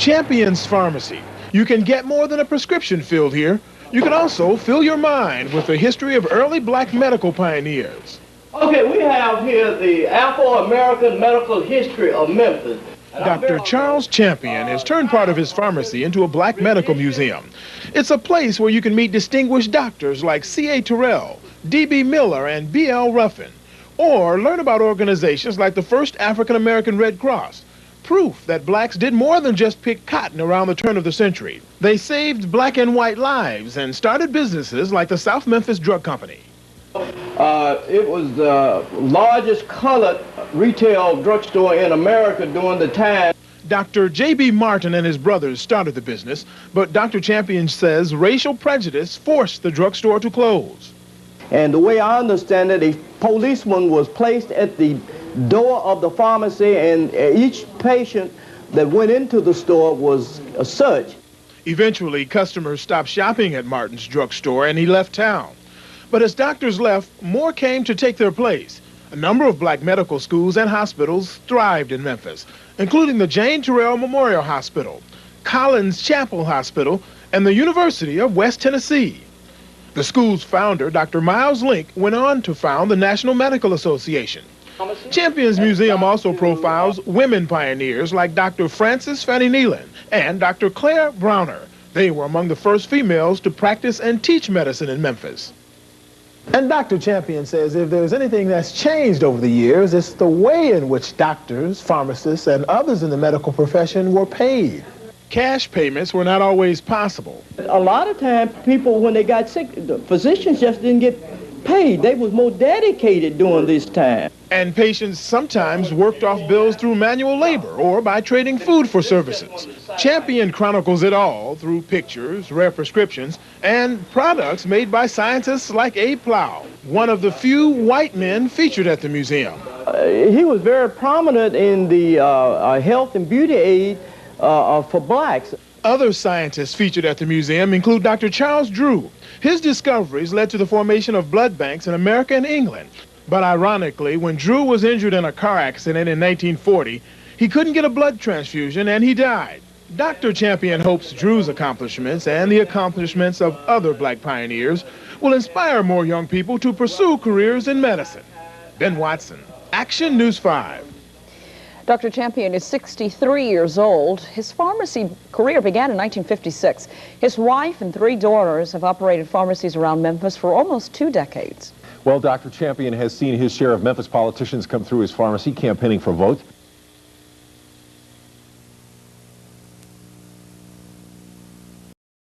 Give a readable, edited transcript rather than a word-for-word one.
Champion's Pharmacy. You can get more than a prescription filled here. You can also fill your mind with the history of early black medical pioneers. Okay, we have here the Afro-American medical history of Memphis. Dr. Charles Champion has turned part of his pharmacy into a black medical museum. It's a place where you can meet distinguished doctors like C.A. Terrell, D.B. Miller, and B.L. Ruffin, or learn about organizations like the first African-American Red Cross, proof that blacks did more than just pick cotton around the turn of the century. They saved black and white lives and started businesses like the South Memphis Drug Company. It was the largest colored retail drugstore in America during the time. Dr. J.B. Martin and his brothers started the business, but Dr. Champion says racial prejudice forced the drugstore to close. And the way I understand it, a policeman was placed at the door of the pharmacy, and each patient that went into the store was searched. Eventually, customers stopped shopping at Martin's drugstore and he left town. But as doctors left, more came to take their place. A number of black medical schools and hospitals thrived in Memphis, including the Jane Terrell Memorial Hospital, Collins Chapel Hospital, and the University of West Tennessee. The school's founder, Dr. Miles Link, went on to found the National Medical Association. Champion's Museum also profiles women pioneers like Dr. Frances Fanny Nealon and Dr. Claire Browner. They were among the first females to practice and teach medicine in Memphis. And Dr. Champion says if there's anything that's changed over the years, it's the way in which doctors, pharmacists, and others in the medical profession were paid. Cash payments were not always possible. A lot of times, people, when they got sick, the physicians just didn't get paid. They was more dedicated during this time. And patients sometimes worked off bills through manual labor or by trading food for services. Champion chronicles it all through pictures, rare prescriptions, and products made by scientists like Abe Plow, one of the few white men featured at the museum. He was very prominent in the health and beauty aid for blacks. Other scientists featured at the museum include Dr. Charles Drew. His discoveries led to the formation of blood banks in America and England. But ironically, when Drew was injured in a car accident in 1940, he couldn't get a blood transfusion and he died. Dr. Champion hopes Drew's accomplishments and the accomplishments of other black pioneers will inspire more young people to pursue careers in medicine. Ben Watson, Action News 5. Dr. Champion is 63 years old. His pharmacy career began in 1956. His wife and 3 daughters have operated pharmacies around Memphis for almost 2 decades. Well, Dr. Champion has seen his share of Memphis politicians come through his pharmacy campaigning for votes.